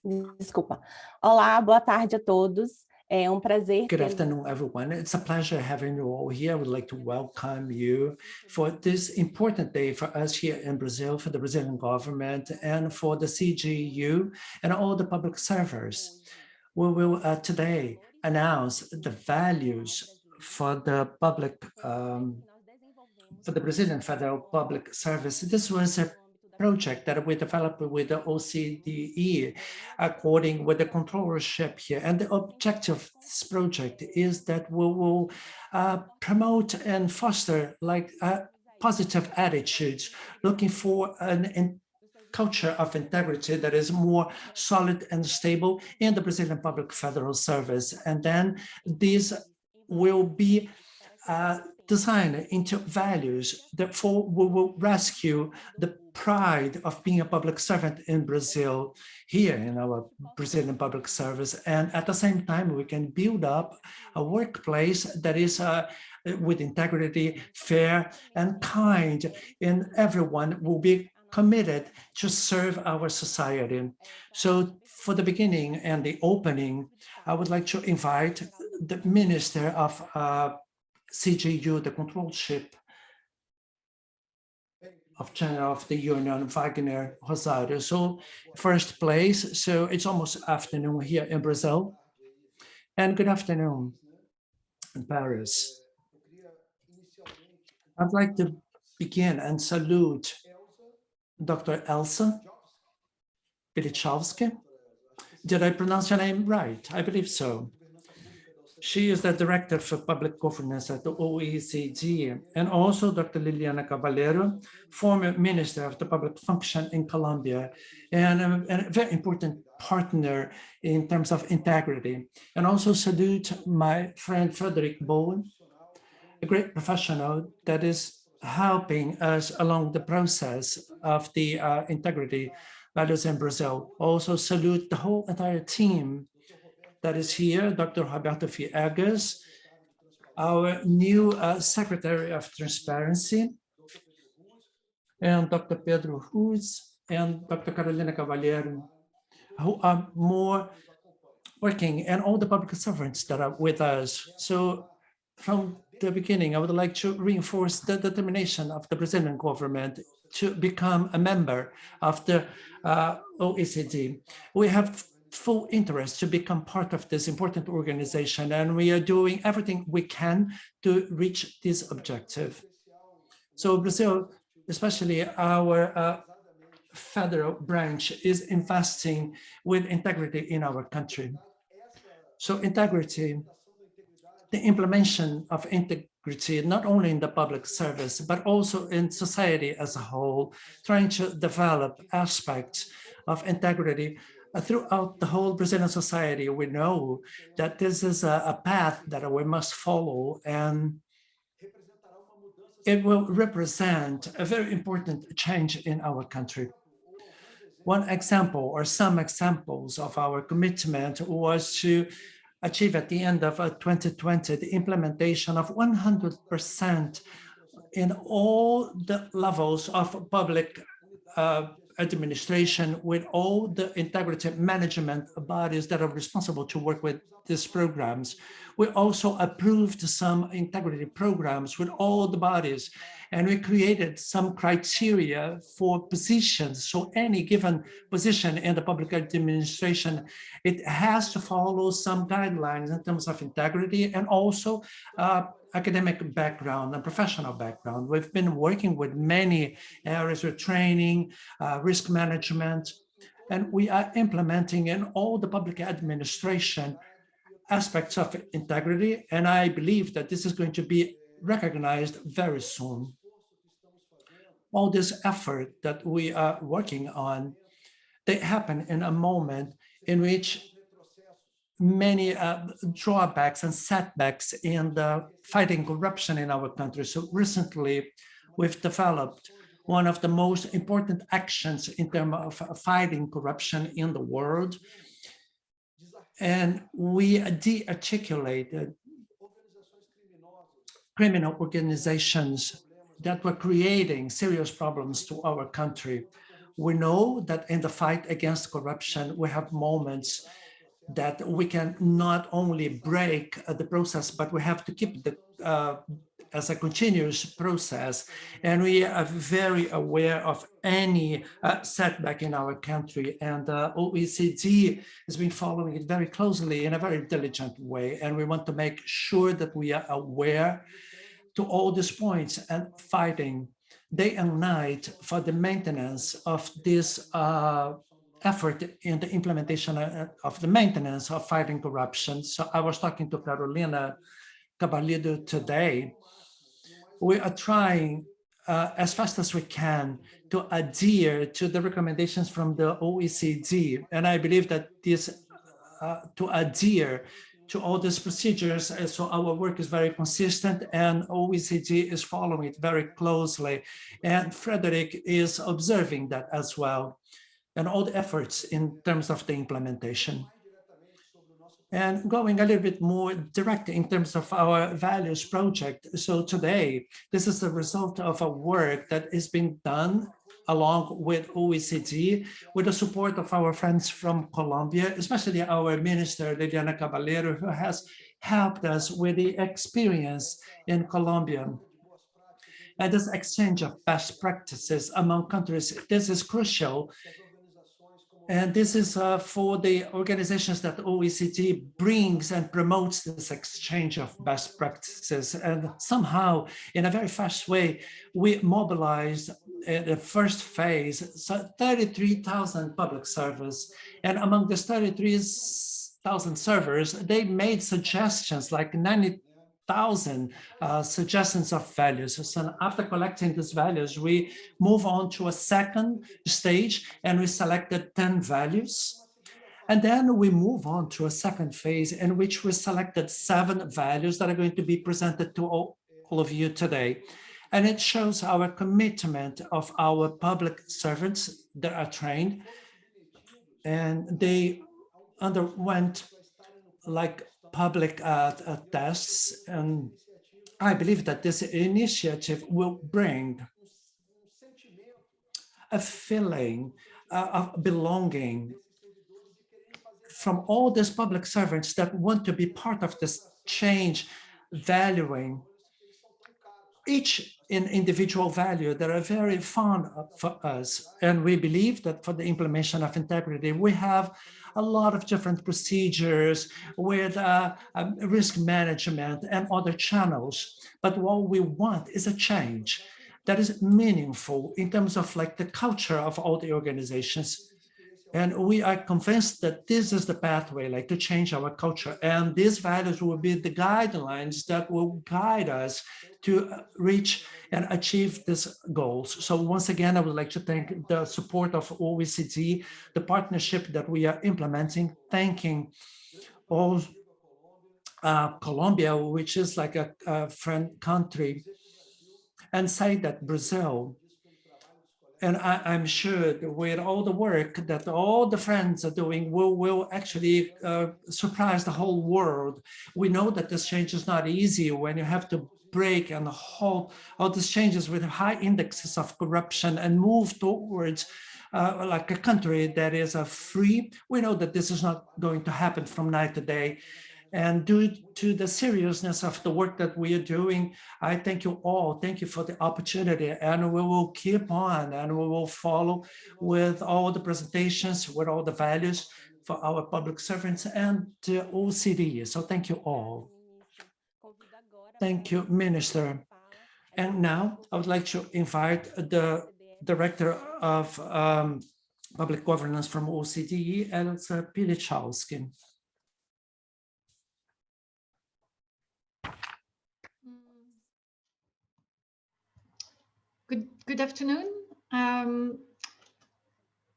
Desculpa. Olá, boa tarde a todos. É prazer Good tê-los. afternoon, everyone. It's a pleasure having you all here. I would like to welcome you for this important day for us here in Brazil, for the Brazilian government, and for the CGU and all the public servers. We will today announce the values for the public, for the Brazilian Federal Public Service. This was a project that we developed with the OCDE, according with the controllership here. And the objective of this project is that we will promote and foster like positive attitudes, looking for an culture of integrity that is more solid and stable in the Brazilian Public Federal Service. And then these will be designed into values. Therefore, we will rescue the pride of being a public servant in Brazil, here in our Brazilian public service. And at the same time, we can build up a workplace that is with integrity, fair, and kind, and everyone will be committed to serve our society. So for the beginning and the opening, I would like to invite the Minister of CGU, the controllership of China of the Union, Wagner Rosario. So first place, so it's almost afternoon here in Brazil. And good afternoon in Paris. I'd like to begin and salute Dr. Elsa Pilichowski. Did I pronounce your name right? I believe so. She is the Director for Public Governance at the OECD, and also Dr. Liliana Caballero, former Minister of the Public Function in Colombia, and a very important partner in terms of integrity. And also salute my friend Frederick Bowen, a great professional that is helping us along the process of the integrity values in Brazil. Also salute the whole entire team that is here, Dr. Roberto Viegas, our new Secretary of Transparency, and Dr. Pedro Ruz, and Dr. Carolina Caballero, who are more working, and all the public servants that are with us. So from the beginning, I would like to reinforce the determination of the Brazilian government to become a member of the OECD. We have full interest to become part of this important organization, and we are doing everything we can to reach this objective. So Brazil, especially our federal branch, is investing with integrity in our country. So integrity, the implementation of integrity, not only in the public service, but also in society as a whole, trying to develop aspects of integrity throughout the whole Brazilian society. We know that this is a path that we must follow, and it will represent a very important change in our country. One example, or some examples of our commitment, was to achieve at the end of 2020 the implementation of 100% in all the levels of public administration, with all the integrity management bodies that are responsible to work with these programs. We also approved some integrity programs with all the bodies, and we created some criteria for positions. So any given position in the public administration, it has to follow some guidelines in terms of integrity, and also academic background and professional background. We've been working with many areas of training, risk management, and we are implementing in all the public administration aspects of integrity, and I believe that this is going to be recognized very soon. All this effort that we are working on, they happen in a moment in which many drawbacks and setbacks in the fighting corruption in our country. So recently, we've developed one of the most important actions in terms of fighting corruption in the world. And we de-articulated criminal organizations that were creating serious problems to our country. We know that in the fight against corruption, we have moments that we can not only break the process, but we have to keep the as a continuous process. And we are very aware of any setback in our country. And OECD has been following it very closely in a very diligent way. And we want to make sure that we are aware to all these points and fighting day and night for the maintenance of this effort in the implementation of the maintenance of fighting corruption. So I was talking to Carolina Carvalho today. We are trying as fast as we can to adhere to the recommendations from the OECD. And I believe that this to adhere to all these procedures. So our work is very consistent and OECD is following it very closely. And Frederick is observing that as well, and all the efforts in terms of the implementation. And going a little bit more direct in terms of our values project. So today, this is the result of a work that is being done along with OECD, with the support of our friends from Colombia, especially our minister, Liliana Caballero, who has helped us with the experience in Colombia. And this exchange of best practices among countries, this is crucial. And this is for the organizations that OECD brings and promotes this exchange of best practices. And somehow, in a very fast way, we mobilized the first phase, so 33,000 public servers. And among the 33,000 servers, they made suggestions like 90,000 suggestions of values. So after collecting these values, we move on to a second stage and we selected 10 values. And then we move on to a second phase in which we selected 7 values that are going to be presented to all of you today. And it shows our commitment of our public servants that are trained, and they underwent like public tests. And I believe that this initiative will bring a feeling of belonging from all these public servants that want to be part of this change, valuing each individual value that are very fun for us. And we believe that for the implementation of integrity, we have a lot of different procedures with risk management and other channels. But what we want is a change that is meaningful in terms of like the culture of all the organizations. And we are convinced that this is the pathway, like to change our culture. And these values will be the guidelines that will guide us to reach and achieve these goals. So once again, I would like to thank the support of OECD, the partnership that we are implementing, thanking all Colombia, which is like a friend country, and say that Brazil, and I'm sure that with all the work that all the friends are doing will actually surprise the whole world. We know that this change is not easy when you have to break and halt all these changes with high indexes of corruption and move towards like a country that is free. We know that this is not going to happen from night to day. And due to the seriousness of the work that we are doing, I thank you all. Thank you for the opportunity. And we will keep on and we will follow with all the presentations, with all the values for our public servants and the OECD. So thank you all. Thank you, Minister. And now I would like to invite the Director of Public Governance from OECD, Elsa Pilichowski. Good afternoon.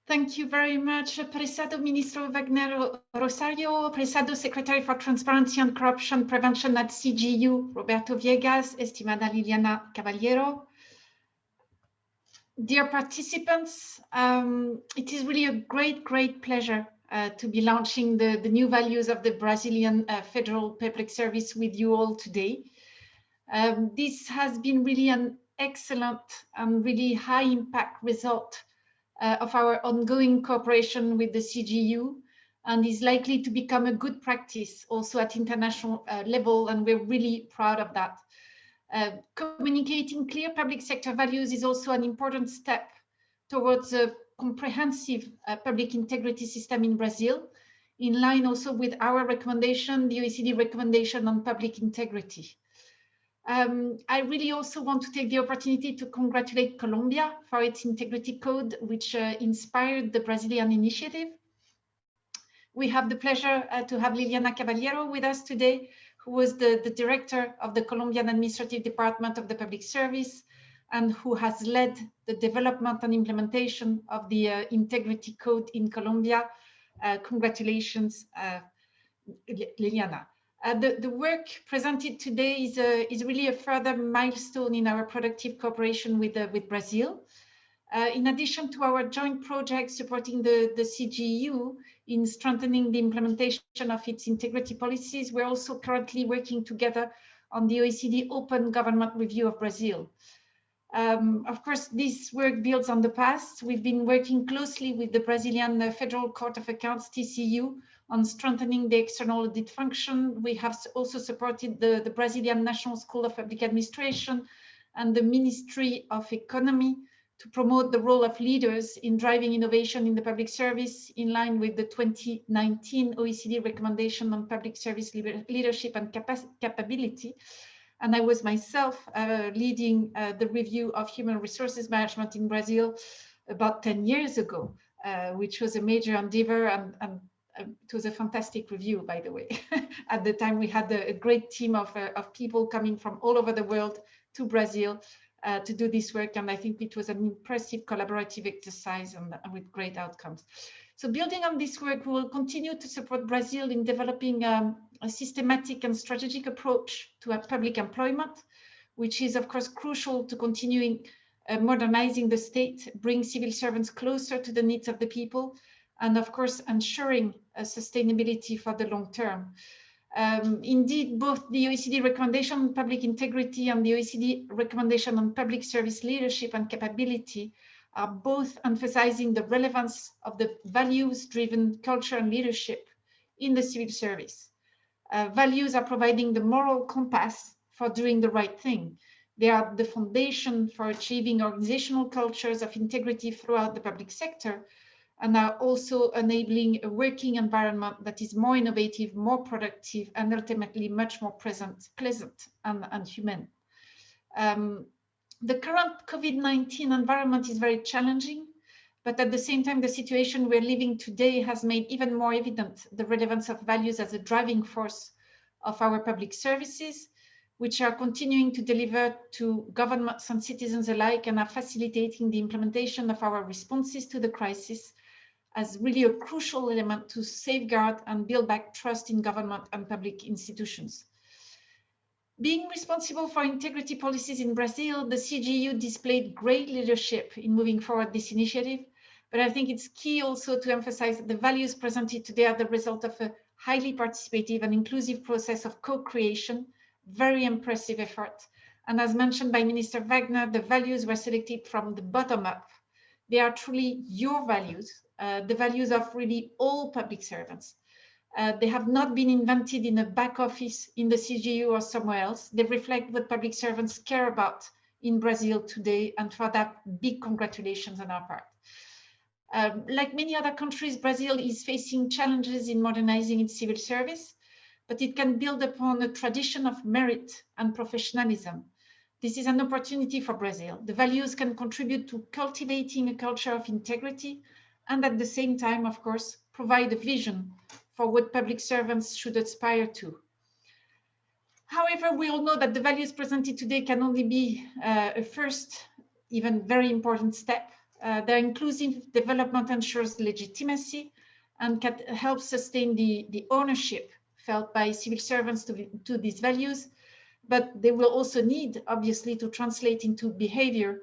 Thank you very much, Prezado Ministro Wagner Rosario, Prezado Secretary for Transparency and Corruption Prevention at CGU, Roberto Viegas, Estimada Liliana Caballero. Dear participants, it is really a great pleasure to be launching the new values of the Brazilian Federal Public Service with you all today. This has been really an excellent and really high impact result of our ongoing cooperation with the CGU, and is likely to become a good practice also at international level, and we're really proud of that. Communicating clear public sector values is also an important step towards a comprehensive public integrity system in Brazil, in line also with our recommendation, the OECD recommendation on public integrity. I really also want to take the opportunity to congratulate Colombia for its integrity code, which inspired the Brazilian initiative. We have the pleasure to have Liliana Caballero with us today, who was the director of the Colombian Administrative Department of the Public Service, and who has led the development and implementation of the integrity code in Colombia. Congratulations, Liliana. The work presented today is really a further milestone in our productive cooperation with Brazil. In addition to our joint project supporting the CGU in strengthening the implementation of its integrity policies, we're also currently working together on the OECD Open Government Review of Brazil. Of course, this work builds on the past. We've been working closely with the Brazilian Federal Court of Accounts, TCU, on strengthening the external audit function. We have also supported the Brazilian National School of Public Administration and the Ministry of Economy to promote the role of leaders in driving innovation in the public service, in line with the 2019 OECD recommendation on public service leadership and capability. And I was myself leading the review of human resources management in Brazil about 10 years ago, which was a major endeavor, and it was a fantastic review, by the way. At the time, we had a great team of people coming from all over the world to Brazil to do this work, and I think it was an impressive collaborative exercise and with great outcomes. So building on this work, we will continue to support Brazil in developing a systematic and strategic approach to public employment, which is of course crucial to continuing modernizing the state, bring civil servants closer to the needs of the people, and of course ensuring sustainability for the long term. Indeed, both the OECD recommendation on public integrity and the OECD recommendation on public service leadership and capability are both emphasizing the relevance of the values-driven culture and leadership in the civil service. Values are providing the moral compass for doing the right thing. They are the foundation for achieving organizational cultures of integrity throughout the public sector, and are also enabling a working environment that is more innovative, more productive, and ultimately much more pleasant and human. The current COVID-19 environment is very challenging, but at the same time, the situation we're living today has made even more evident the relevance of values as a driving force of our public services, which are continuing to deliver to governments and citizens alike, and are facilitating the implementation of our responses to the crisis as really a crucial element to safeguard and build back trust in government and public institutions. Being responsible for integrity policies in Brazil, the CGU displayed great leadership in moving forward this initiative, but I think it's key also to emphasize that the values presented today are the result of a highly participative and inclusive process of co-creation, very impressive effort. And as mentioned by Minister Wagner, the values were selected from the bottom up. They are truly your values, the values of really all public servants. They have not been invented in a back office in the CGU or somewhere else. They reflect what public servants care about in Brazil today, and for that, big congratulations on our part. Like many other countries, Brazil is facing challenges in modernizing its civil service, but it can build upon a tradition of merit and professionalism. This is an opportunity for Brazil. The values can contribute to cultivating a culture of integrity, and at the same time, of course, provide a vision for what public servants should aspire to. However, we all know that the values presented today can only be a first, even very important step. Their inclusive development ensures legitimacy and can help sustain the ownership felt by civil servants to these values, but they will also need, obviously, to translate into behavior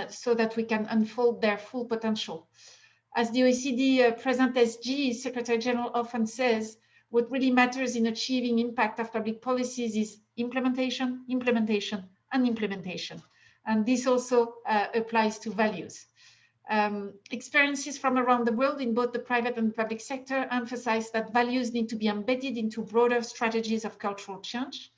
so that we can unfold their full potential. As the OECD President SG Secretary General often says, what really matters in achieving impact of public policies is implementation, implementation, and implementation. And this also applies to values. Experiences from around the world in both the private and public sector emphasize that values need to be embedded into broader strategies of cultural change.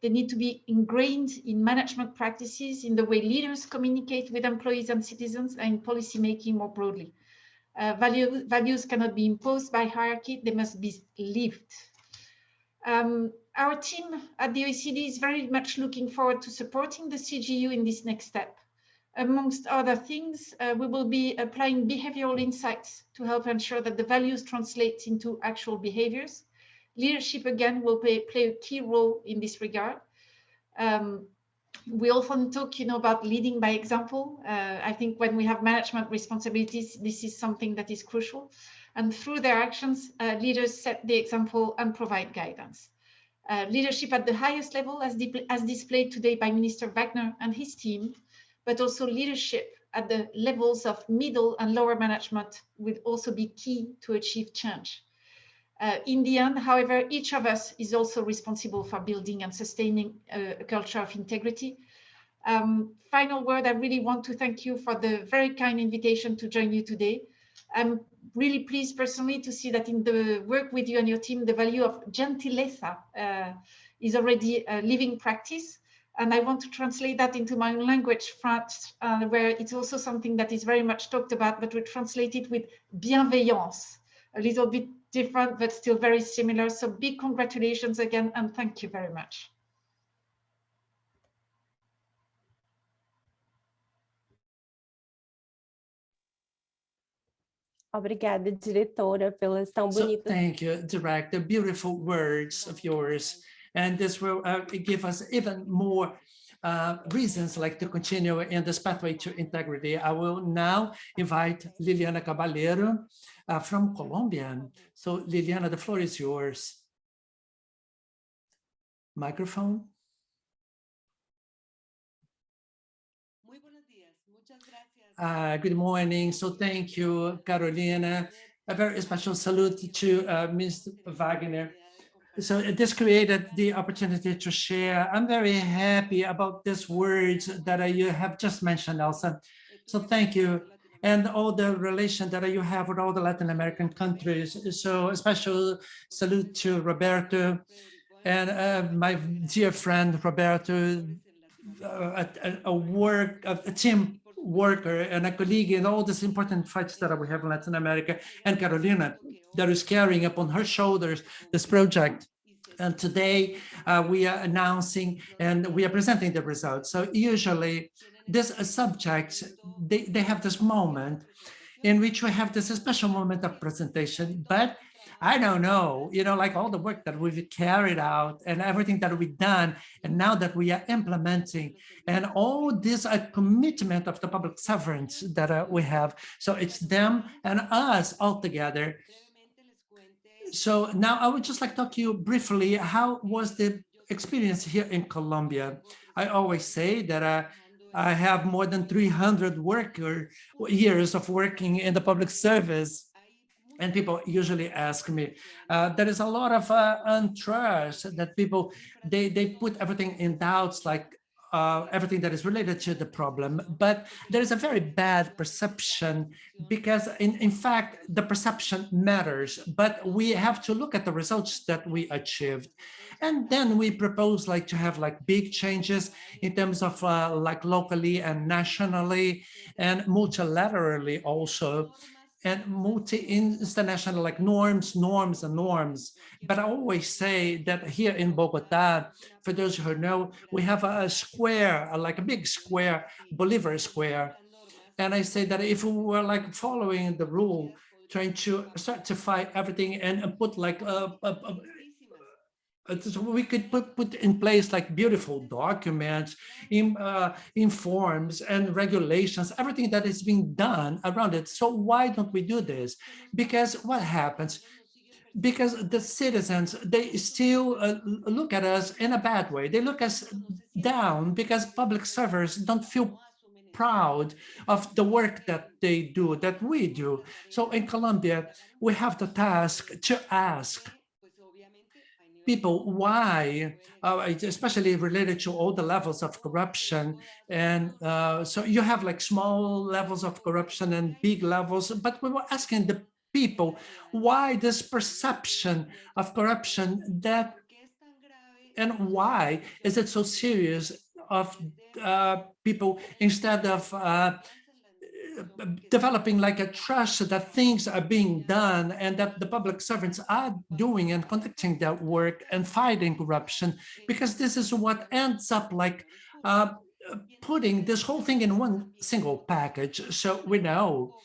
They need to be ingrained in management practices, in the way leaders communicate with employees and citizens, and in policy making more broadly. Values cannot be imposed by hierarchy, they must be lived. Our team at the OECD is very much looking forward to supporting the CGU in this next step. Amongst other things, we will be applying behavioral insights to help ensure that the values translate into actual behaviors. Leadership, again, will play a key role in this regard. We often talk, about leading by example. I think when we have management responsibilities, this is something that is crucial. And through their actions, leaders set the example and provide guidance. Leadership at the highest level, as displayed today by Minister Wagner and his team, but also leadership at the levels of middle and lower management will also be key to achieve change. In the end, however, each of us is also responsible for building and sustaining a culture of integrity. Final word, I really want to thank you for the very kind invitation to join you today. I'm really pleased personally to see that in the work with you and your team, the value of gentileza is already a living practice. And I want to translate that into my own language, French, where it's also something that is very much talked about, but we translate it with bienveillance, a little bit different, but still very similar. So big congratulations again, and thank you very much. Obrigada, diretora, pelas tão bonitas. Thank you, Director. Beautiful words of yours. And this will give us even more reasons to continue in this pathway to integrity. I will now invite Liliana Caballero from Colombia. So Liliana, the floor is yours. Microphone. Good morning. So thank you, Carolina. A very special salute to Mr. Wagner. So this created the opportunity to share. I'm very happy about these words that you have just mentioned, Elsa. So thank you. And all the relation that you have with all the Latin American countries. So a special salute to Roberto and my dear friend, Roberto, a team worker and a colleague in all these important fights that we have in Latin America, and Carolina, that is carrying upon her shoulders this project. And today we are announcing and we are presenting the results. So usually these subjects, they have this moment in which we have this special moment of presentation, but I don't know, like all the work that we've carried out and everything that we've done, and now that we are implementing, and all this commitment of the public servants that we have. So it's them and us all together. So now I would just like to talk to you briefly, how was the experience here in Colombia? I always say that I have more than 300 years of working in the public service. And people usually ask me, there is a lot of untrust that people, they put everything in doubts, like everything that is related to the problem. But there is a very bad perception because in fact, the perception matters, but we have to look at the results that we achieved. And then we propose to have big changes in terms of locally and nationally and multilaterally also, and multi-international norms. But I always say that here in Bogota, for those who know, we have a square, a big square, Bolivar Square. And I say that if we were following the rule, trying to certify everything and put so we could put in place beautiful documents, in forms and regulations, everything that is being done around it. So why don't we do this? Because what happens? Because the citizens, they still look at us in a bad way. They look us down because public servers don't feel proud of the work that they do, that we do. So in Colombia, we have the task to ask people why, especially related to all the levels of corruption. And so you have like small levels of corruption and big levels, but we were asking the people why this perception of corruption, that, and why is it so serious of people, instead of developing like a trust that things are being done and that the public servants are doing and conducting their work and fighting corruption, because this is what ends up like putting this whole thing in one single package. So we know,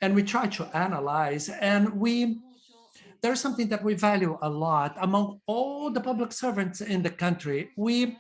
and we try to analyze, and there's something that we value a lot among all the public servants in the country. We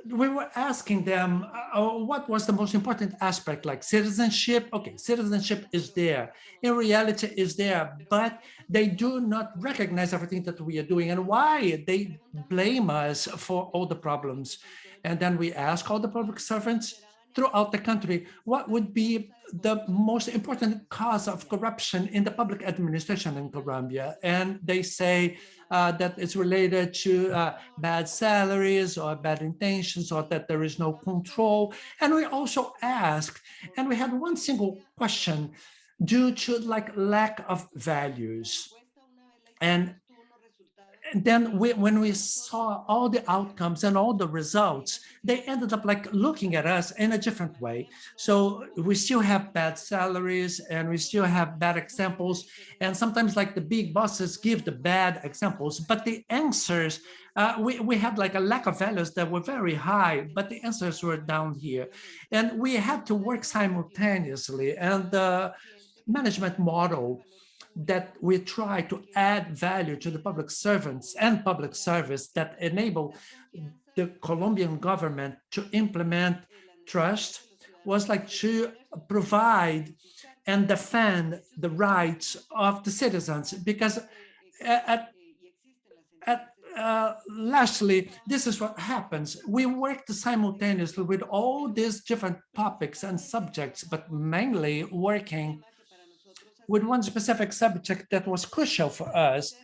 were asking them what was the most important aspect, like citizenship. Okay, citizenship is there, in reality is there, but they do not recognize everything that we are doing and why they blame us for all the problems. And then we ask all the public servants throughout the country what would be the most important cause of corruption in the public administration in Colombia. And they say that it's related to bad salaries or bad intentions, or that there is no control. And we also asked, and we had one single question, due to like lack of values. And then when we saw all the outcomes and all the results, they ended up like looking at us in a different way. So we still have bad salaries and we still have bad examples. And sometimes like the big bosses give the bad examples, but the answers, we had like a lack of values that were very high, but the answers were down here. And we had to work simultaneously. And the management model that we try to add value to the public servants and public service, that enable the Colombian government to implement trust, was like to provide and defend the rights of the citizens. Because lastly, this is what happens. We worked simultaneously with all these different topics and subjects, but mainly working with one specific subject that was crucial for us,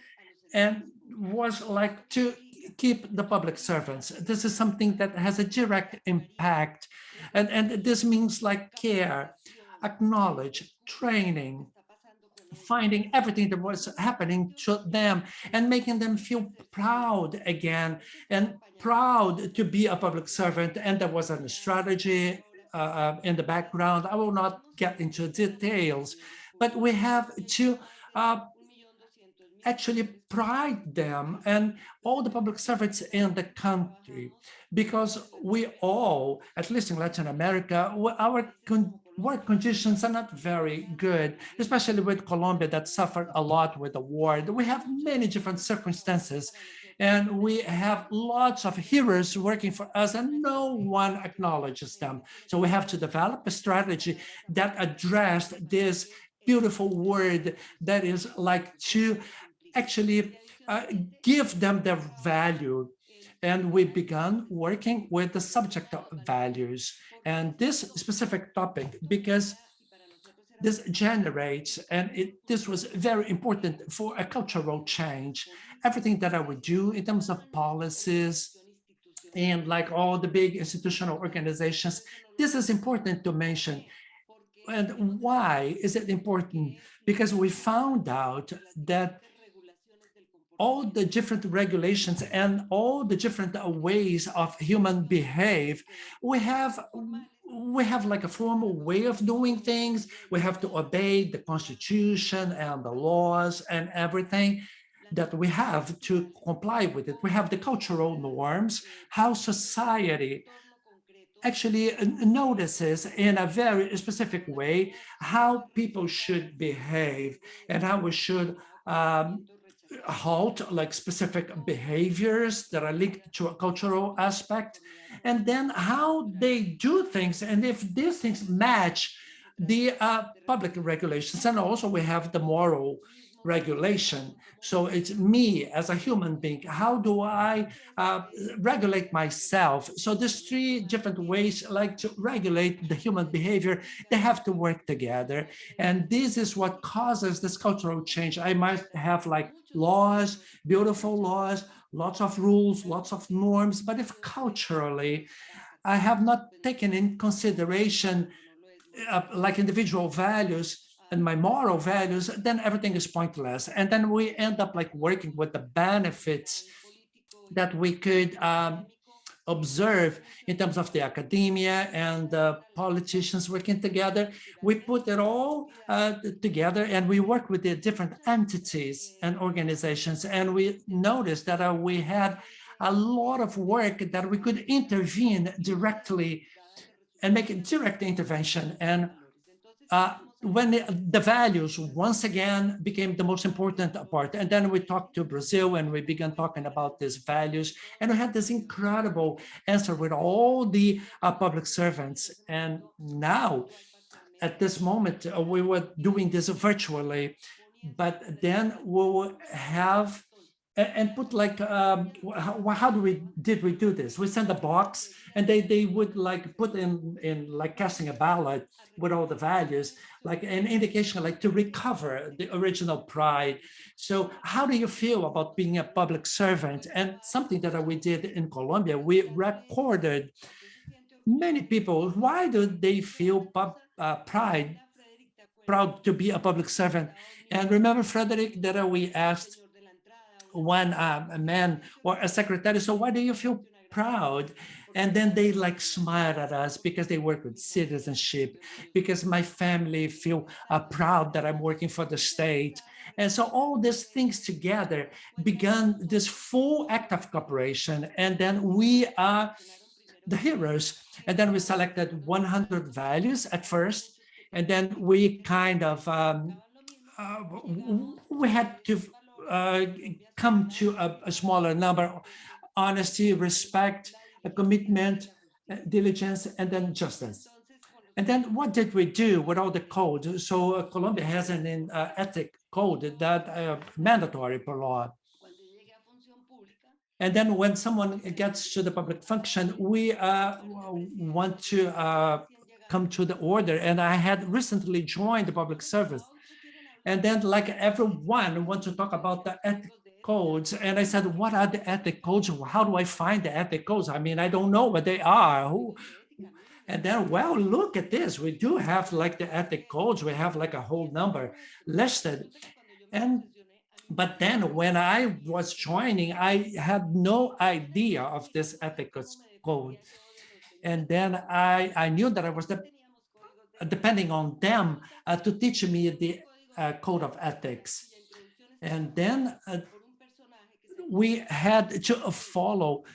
and was like to keep the public servants. This is something that has a direct impact. And this means like care, acknowledge, training, finding everything that was happening to them and making them feel proud again, and proud to be a public servant. And there was a strategy in the background. I will not get into details, but we have to actually pride them and all the public servants in the country, because we all, at least in Latin America, our work conditions are not very good, especially with Colombia that suffered a lot with the war. We have many different circumstances, and we have lots of heroes working for us and no one acknowledges them. So we have to develop a strategy that addressed this beautiful word, that is like to actually give them their value. And we began working with the subject of values and this specific topic, because this generates, and this was very important for a cultural change. Everything that I would do in terms of policies and like all the big institutional organizations, this is important to mention. And why is it important? Because we found out that all the different regulations and all the different ways of human behave, we have like a formal way of doing things. We have to obey the Constitution and the laws and everything that we have to comply with it. We have the cultural norms, how society actually notices in a very specific way how people should behave and how we should halt like specific behaviors that are linked to a cultural aspect, and then how they do things, and if these things match the public regulations. And also we have the moral regulation. So it's me as a human being. How do I regulate myself? So there's three different ways like to regulate the human behavior. They have to work together. And this is what causes this cultural change. I might have like laws, beautiful laws, lots of rules, lots of norms, but if culturally I have not taken in consideration like individual values and my moral values, then everything is pointless. And then we end up like working with the benefits that we could observe in terms of the academia and the politicians working together. We put it all together and we work with the different entities and organizations. And we noticed that we had a lot of work that we could intervene directly and make a direct intervention. And when the values once again became the most important part, and then we talked to Brazil and we began talking about these values, and we had this incredible answer with all the public servants. And now, at this moment, we were doing this virtually, but then we will have and put like how did we do this? We sent a box and they would like put in like casting a ballot with all the values, like an indication like to recover the original pride. So how do you feel about being a public servant? And something that we did in Colombia, we recorded many people. Why do they feel proud to be a public servant? And remember, Frederick, that we asked one a man or a secretary, so why do you feel proud? And then they like smiled at us because they work with citizenship, because my family feel proud that I'm working for the state. And so all these things together began this full act of cooperation. And then we are the heroes. And then we selected 100 values at first. And then we kind of, we had to come to a smaller number: honesty, respect, a commitment, diligence, and then justice. And then what did we do with all the code? So Colombia has an ethic code that mandatory per law. And then when someone gets to the public function, we want to come to the order. And I had recently joined the public service. And then like everyone wants to talk about the ethic codes. And I said, what are the ethic codes? How do I find the ethic codes? I mean, I don't know what they are. And then, well, look at this. We do have like the ethic codes. We have like a whole number listed. But then when I was joining, I had no idea of this ethics code. And then I knew that I was depending on them to teach me the code of ethics. And then we had to follow.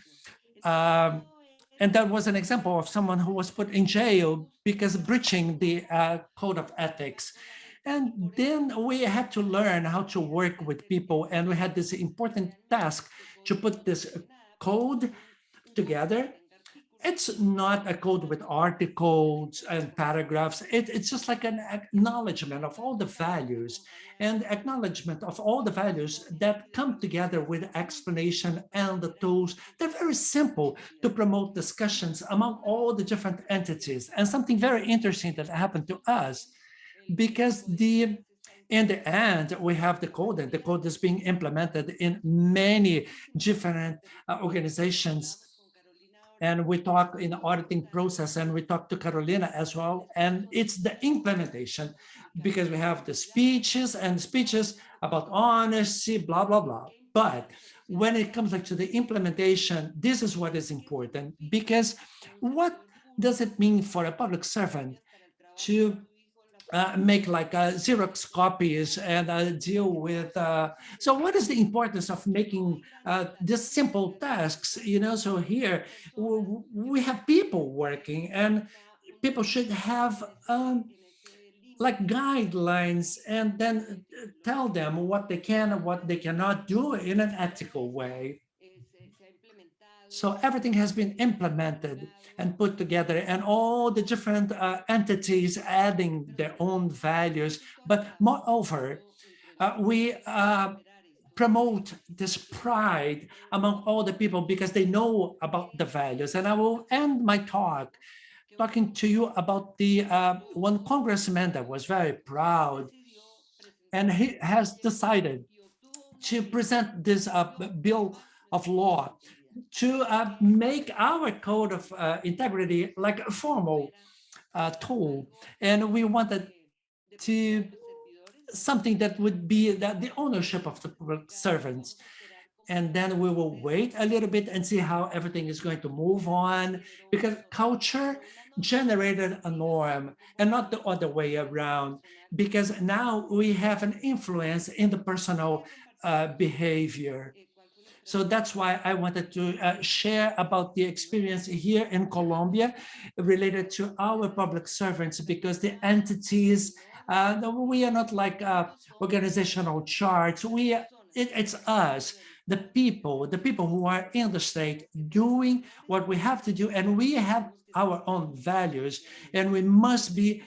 And that was an example of someone who was put in jail because breaching the code of ethics. And then we had to learn how to work with people. And we had this important task to put this code together. It's not a code with articles and paragraphs. It's just like an acknowledgement of all the values and acknowledgement of all the values that come together with explanation and the tools. They're very simple to promote discussions among all the different entities. And something very interesting that happened to us, because in the end, we have the code, and the code is being implemented in many different organizations. And we talk in the auditing process, and we talk to Carolina as well. And it's the implementation, because we have the speeches about honesty, blah, blah, blah. But when it comes like to the implementation, this is what is important, because what does it mean for a public servant to make like Xerox copies and deal with. So what is the importance of making these simple tasks? So here we have people working, and people should have like guidelines, and then tell them what they can and what they cannot do in an ethical way. So everything has been implemented and put together, and all the different entities adding their own values. But moreover, we promote this pride among all the people because they know about the values. And I will end my talk talking to you about the one congressman that was very proud, and he has decided to present this bill of law to make our code of integrity like a formal tool. And we wanted to something that would be the ownership of the public servants. And then we will wait a little bit and see how everything is going to move on, because culture generated a norm and not the other way around, because now we have an influence in the personal behavior. So that's why I wanted to share about the experience here in Colombia related to our public servants, because the entities, we are not like organizational charts. It's us, the people who are in the state doing what we have to do, and we have our own values, and we must be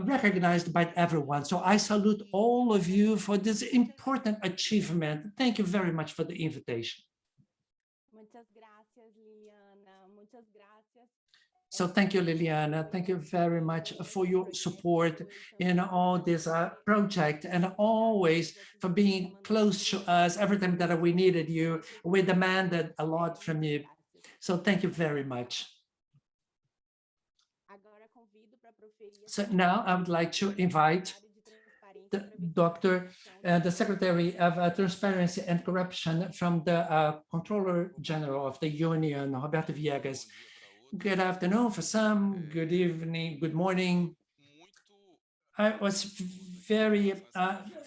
recognized by everyone. So I salute all of you for this important achievement. Thank you very much for the invitation. Muchas gracias, Liliana. Muchas gracias. So thank you, Liliana. Thank you very much for your support in all this project, and always for being close to us every time that we needed you. We demanded a lot from you. So thank you very much. So now I would like to invite the doctor, the Secretary of Transparency and Corruption from the Controller General of the Union, Roberto Viegas. Good afternoon for some, good evening, good morning. I was very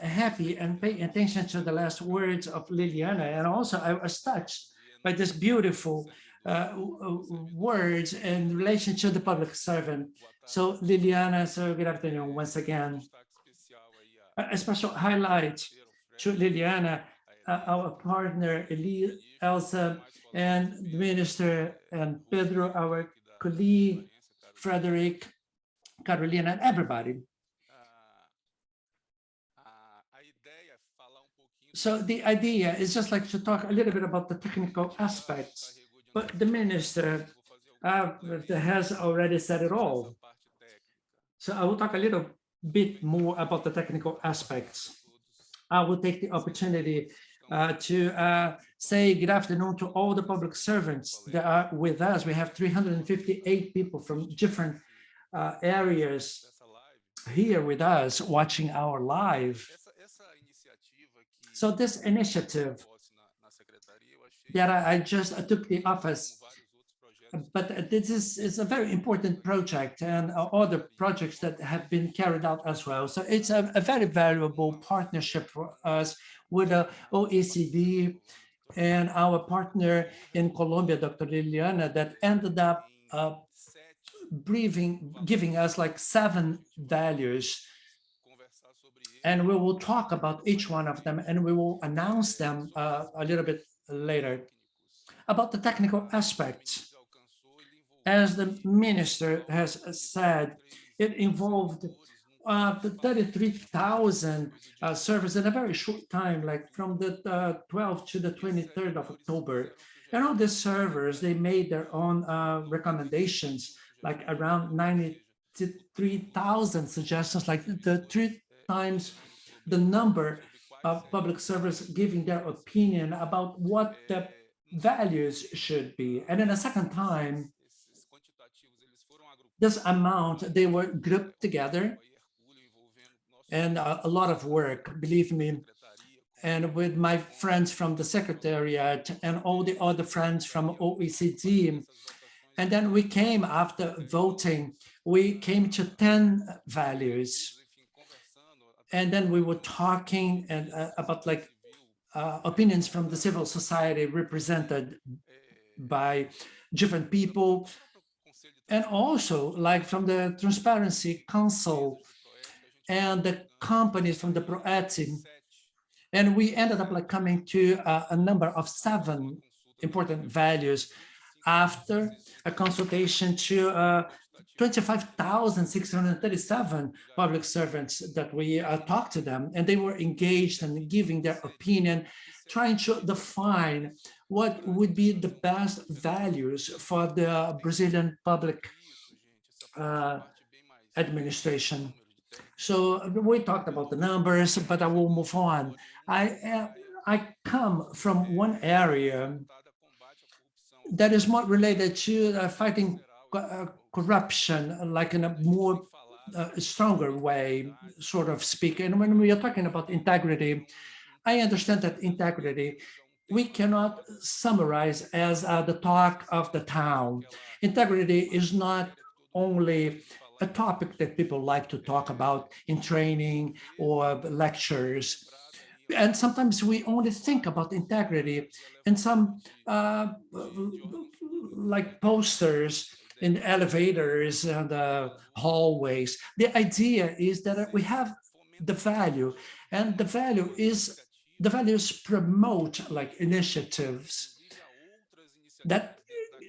happy and paying attention to the last words of Liliana, and also I was touched by this beautiful words in relation to the public servant. So Liliana, so good afternoon once again. A special highlight to Liliana, our partner Elsa, and the minister, and Pedro, our colleague, Frederick, Carolina, and everybody. So the idea is just like to talk a little bit about the technical aspects, but the minister has already said it all. So I will talk a little bit more about the technical aspects. I will take the opportunity to say good afternoon to all the public servants that are with us. We have 358 people from different areas here with us watching our live. So this initiative that I just took the office, but this is a very important project, and other projects that have been carried out as well. So it's a very valuable partnership for us with the OECD and our partner in Colombia, Dr. Liliana, that ended up giving us like 7 values. And we will talk about each one of them, and we will announce them a little bit later. About the technical aspects, as the minister has said, it involved 33,000 servers in a very short time, like from the 12th to the 23rd of October. And all the servers, they made their own recommendations, like around 93,000 suggestions, like the 3 times the number of public servers giving their opinion about what the values should be. And in a second time, this amount, they were grouped together, and a lot of work, believe me, and with my friends from the Secretariat and all the other friends from OECD. And then we came, after voting, we came to 10 values. And then we were talking about like opinions from the civil society represented by different people, and also like from the Transparency Council and the companies from the PROETI. And we ended up like coming to a number of 7 important values after a consultation to 25,637 public servants that we talked to them, and they were engaged and giving their opinion, trying to define what would be the best values for the Brazilian public administration. So we talked about the numbers, but I will move on. I come from one area that is more related to fighting corruption, like in a more stronger way, sort of speaking. And when we are talking about integrity, I understand that integrity, we cannot summarize as the talk of the town. Integrity is not only a topic that people like to talk about in training or lectures. And sometimes we only think about integrity in some like posters in elevators and hallways. The idea is that we have the value, and the values promote like initiatives that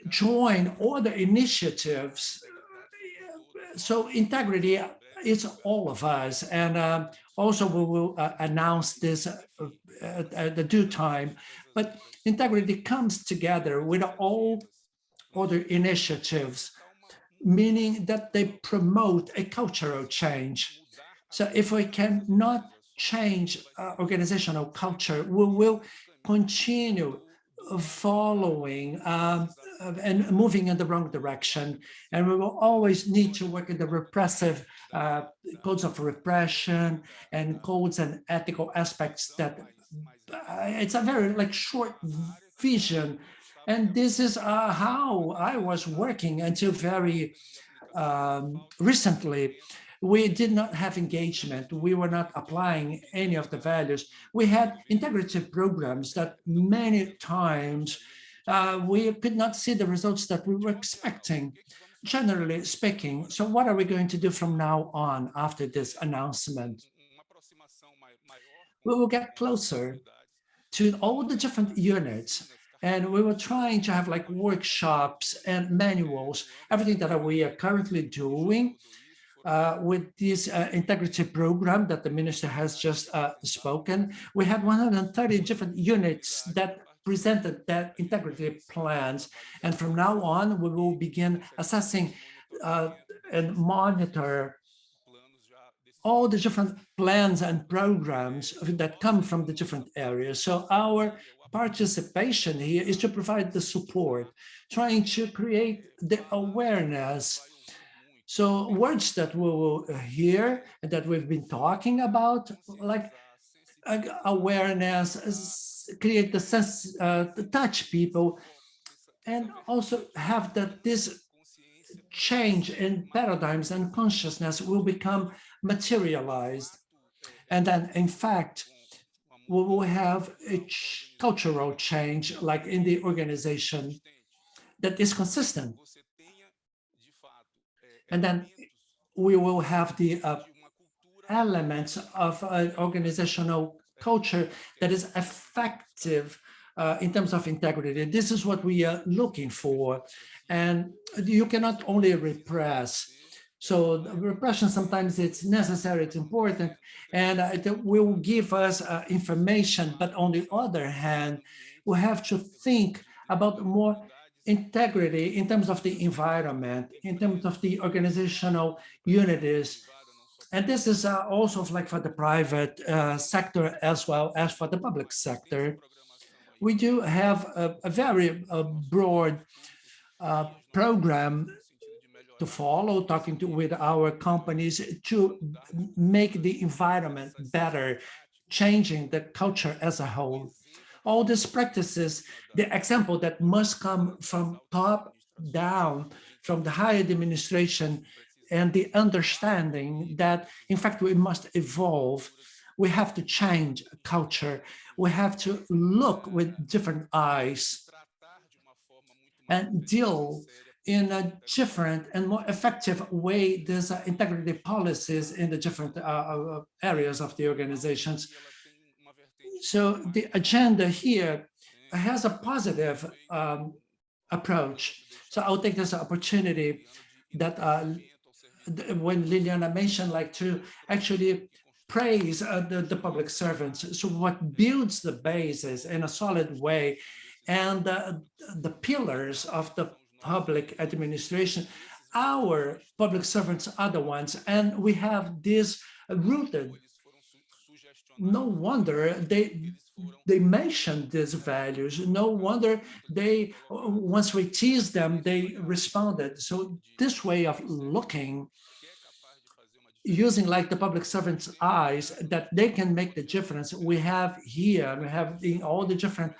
join other initiatives. So integrity is all of us, and also we will announce this at the due time. But integrity comes together with all other initiatives, meaning that they promote a cultural change. So if we cannot change organizational culture, we will continue following and moving in the wrong direction. And we will always need to work in the repressive codes of repression and codes and ethical aspects that it's a very like short vision. And this is how I was working until very recently. We did not have engagement. We were not applying any of the values. We had integrity programs that many times we could not see the results that we were expecting, generally speaking. So what are we going to do from now on after this announcement? We will get closer to all the different units, and we were trying to have like workshops and manuals, everything that we are currently doing with this integrity program that the minister has just spoken. We had 130 different units that presented their integrity plans. And from now on, we will begin assessing and monitor all the different plans and programs that come from the different areas. So our participation here is to provide the support, trying to create the awareness. So words that we will hear and that we've been talking about, like awareness, create the sense, to touch people, and also have that this change in paradigms and consciousness will become materialized. And then, in fact, we will have a cultural change, like in the organization, that is consistent. And then we will have the elements of an organizational culture that is effective in terms of integrity. This is what we are looking for. And you cannot only repress. So repression, sometimes it's necessary, it's important, and it will give us information. But on the other hand, we have to think about more integrity in terms of the environment, in terms of the organizational unities. And this is also like for the private sector as well as for the public sector. We do have a very broad program to follow, talking with our companies to make the environment better, changing the culture as a whole. All these practices, the example that must come from top down, from the higher administration, and the understanding that, in fact, we must evolve. We have to change culture. We have to look with different eyes and deal in a different and more effective way these integrity policies in the different areas of the organizations. So the agenda here has a positive approach. So I'll take this opportunity that when Liliana mentioned, like to actually praise the public servants. So what builds the basis in a solid way and the pillars of the public administration, our public servants are the ones, and we have this rooted. No wonder they mentioned these values. No wonder they, once we teased them, they responded. So this way of looking, using like the public servants' eyes, that they can make the difference. We have here, we have in all the different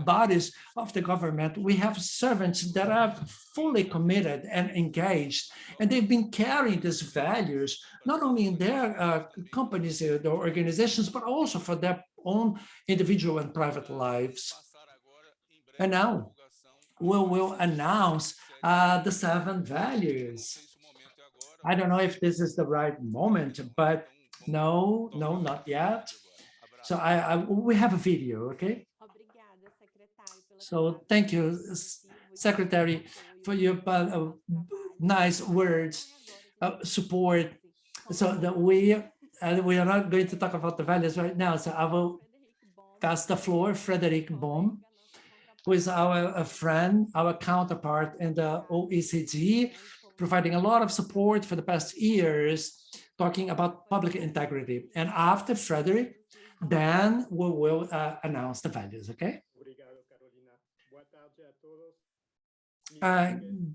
bodies of the government, we have servants that are fully committed and engaged, and they've been carrying these values, not only in their companies, their organizations, but also for their own individual and private lives. And now we will announce the 7 values. I don't know if this is the right moment, but no, not yet. So we have a video, okay? So thank you, Secretary, for your nice words, support. So that we are not going to talk about the values right now. So I will pass the floor, Frederic Bohm, who is our friend, our counterpart in the OECD, providing a lot of support for the past years, talking about public integrity. And after Frederic, then we will announce the values, okay?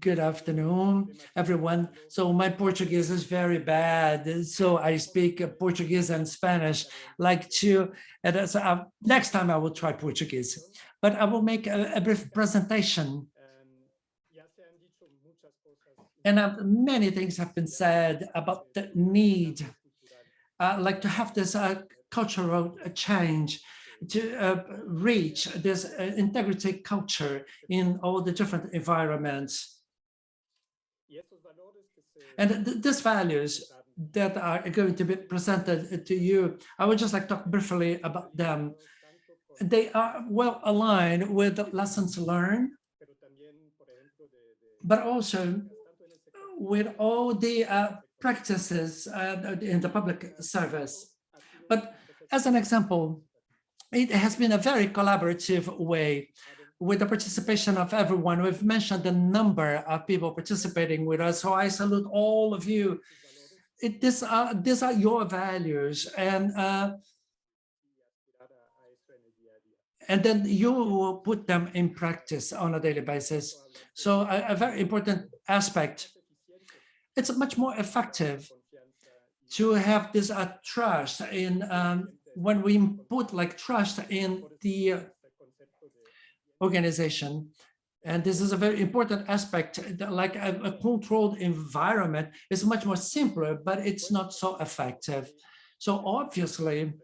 Good afternoon, everyone. So my Portuguese is very bad, so I speak Portuguese and Spanish. Like to, and so next time I will try Portuguese, but I will make a brief presentation. And many things have been said about the need, like to have this cultural change, to reach this integrity culture in all the different environments. And these values that are going to be presented to you, I would just like to talk briefly about them. They are well aligned with the lessons learned, but also with all the practices in the public service. But as an example, it has been a very collaborative way with the participation of everyone. We've mentioned the number of people participating with us, so I salute all of you. These are your values, and then you will put them in practice on a daily basis. So a very important aspect, it's much more effective to have this trust in when we put like trust in the organization. And this is a very important aspect, that like a controlled environment is much more simpler, but it's not so effective. So obviously,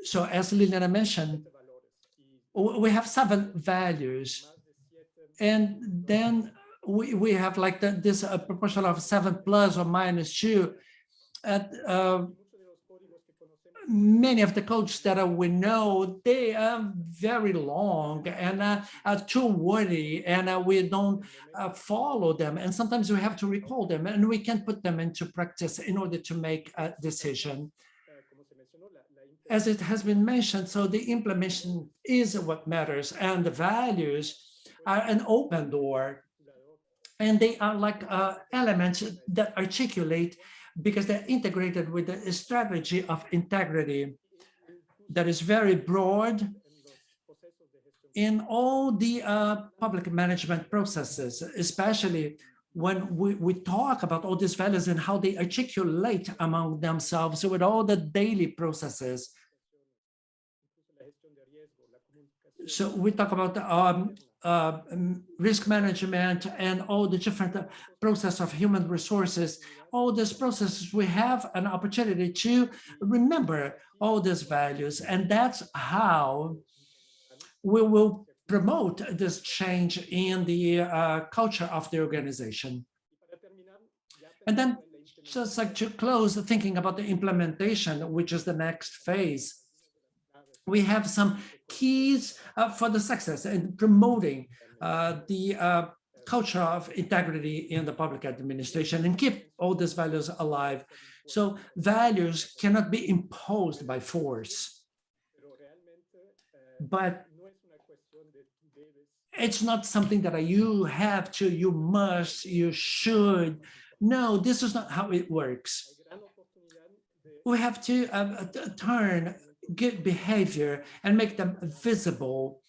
so as Liliana mentioned, we have 7 values, and then we have like this proportion of 7 plus or minus 2. Many of the codes that we know, they are very long and are too wordy, and we don't follow them. And sometimes we have to recall them, and we can put them into practice in order to make a decision. As it has been mentioned, so the implementation is what matters, and the values are an open door. And they are like elements that articulate, because they're integrated with the strategy of integrity that is very broad in all the public management processes, especially when we talk about all these values and how they articulate among themselves with all the daily processes. So we talk about risk management and all the different process of human resources. All these processes, we have an opportunity to remember all these values, and that's how we will promote this change in the culture of the organization. And then just like to close, thinking about the implementation, which is the next phase, we have some keys for the success in promoting the culture of integrity in the public administration and keep all these values alive. So values cannot be imposed by force, but it's not something that you have to, you must, you should. No, this is not how it works. We have to turn good behavior and make them visible.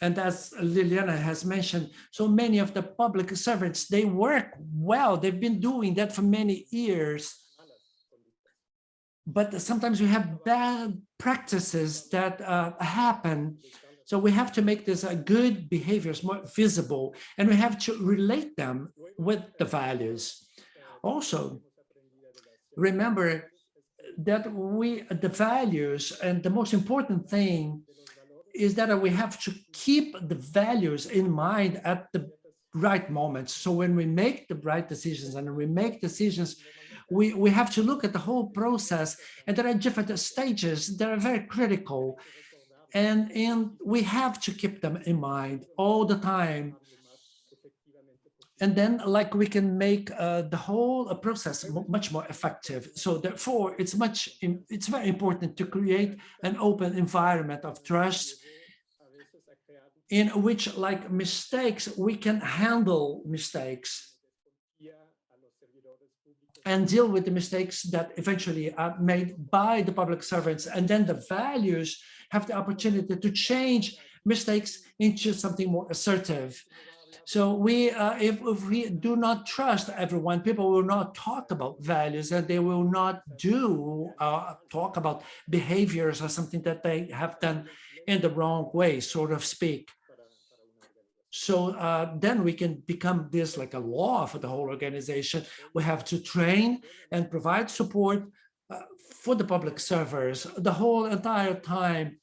And as Liliana has mentioned, so many of the public servants, they work well. They've been doing that for many years. But sometimes we have bad practices that happen. So we have to make these good behaviors more visible, and we have to relate them with the values. Also, remember that the values, and the most important thing is that we have to keep the values in mind at the right moments. So when we make the right decisions, and we make decisions, we have to look at the whole process, and there are different stages that are very critical, and we have to keep them in mind all the time. And then, like, we can make the whole process much more effective. So therefore, it's very important to create an open environment of trust, in which, like, mistakes, we can handle mistakes and deal with the mistakes that eventually are made by the public servants. And then the values have the opportunity to change mistakes into something more assertive. So if we do not trust everyone, people will not talk about values, and they will not talk about behaviors or something that they have done in the wrong way, so to speak. So then we can become this like a law for the whole organization. We have to train and provide support for the public servers the whole entire time.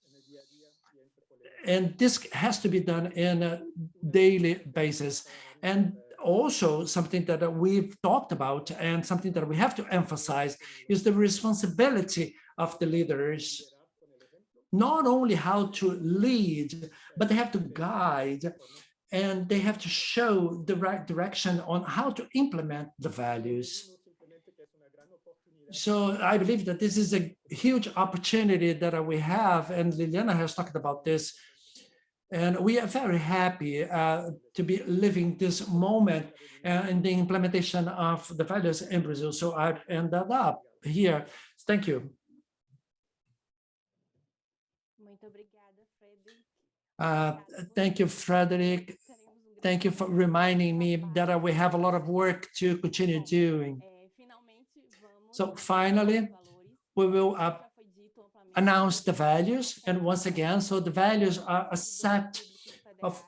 And this has to be done in a daily basis. And also something that we've talked about, and something that we have to emphasize, is the responsibility of the leaders. Not only how to lead, but they have to guide, and they have to show the right direction on how to implement the values. So I believe that this is a huge opportunity that we have, and Liliana has talked about this. And we are very happy to be living this moment in the implementation of the values in Brazil. So I ended up here. Thank you. Thank you, Frederick. Thank you for reminding me that we have a lot of work to continue doing. So finally, we will announce the values. And once again, so the values are a set of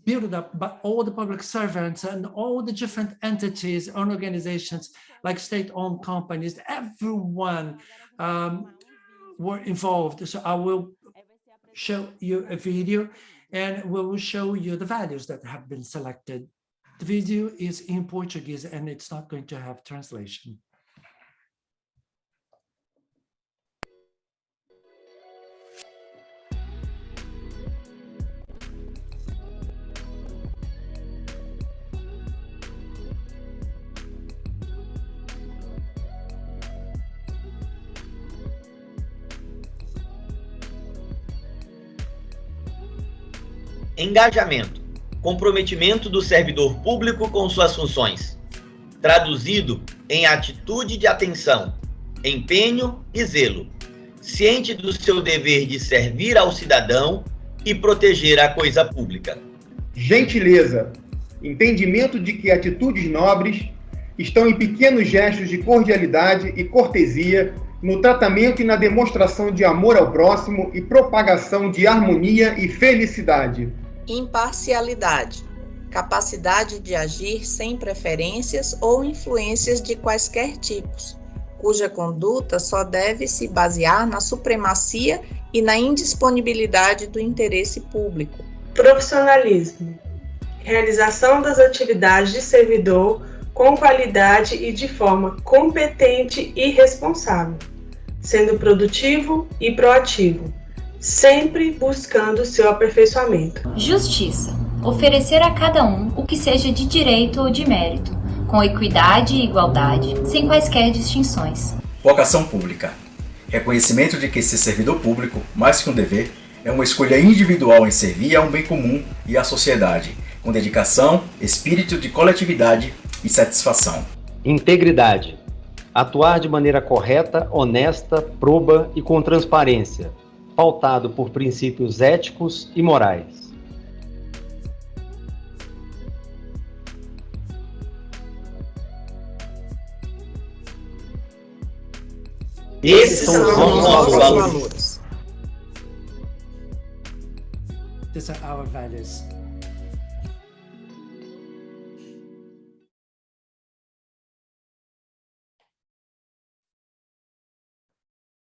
built up by all the public servants and all the different entities and organizations, like state-owned companies. Everyone were involved. So I will show you a video, and we will show you the values that have been selected. The video is in Portuguese, and it's not going to have translation. Engajamento, comprometimento do servidor público com suas funções, traduzido em atitude de atenção, empenho e zelo, ciente do seu dever de servir ao cidadão e proteger a coisa pública. Gentileza, entendimento de que atitudes nobres estão em pequenos gestos de cordialidade e cortesia no tratamento e na demonstração de amor ao próximo e propagação de harmonia e felicidade. Imparcialidade, capacidade de agir sem preferências ou influências de quaisquer tipos, cuja conduta só deve se basear na supremacia e na indisponibilidade do interesse público. Profissionalismo, realização das atividades de servidor com qualidade e de forma competente e responsável, sendo produtivo e proativo, sempre buscando seu aperfeiçoamento. Justiça, oferecer a cada um o que seja de direito ou de mérito, com equidade e igualdade, sem quaisquer distinções. Vocação pública. Reconhecimento de que ser servidor público, mais que um dever, é uma escolha individual em servir a um bem comum e à sociedade, com dedicação, espírito de coletividade e satisfação. Integridade. Atuar de maneira correta, honesta, proba e com transparência, pautado por princípios éticos e morais. Esses são os nossos valores. These are our values.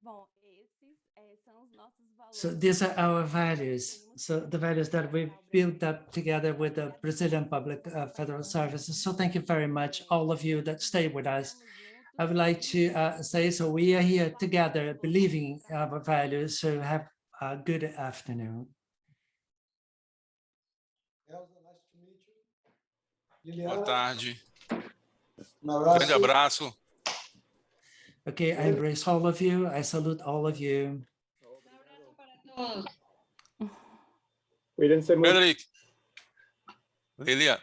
Bom, esses são os nossos valores. So these are our values. So the values that we built up together with the Brazilian Public Federal Services. So thank you very much, all of you that stay with us. I would like to say, so we are here together, believing our values. So have a good afternoon. Boa tarde. Grande abraço. Okay, I embrace all of you. I salute all of you. Frederic, Lilia.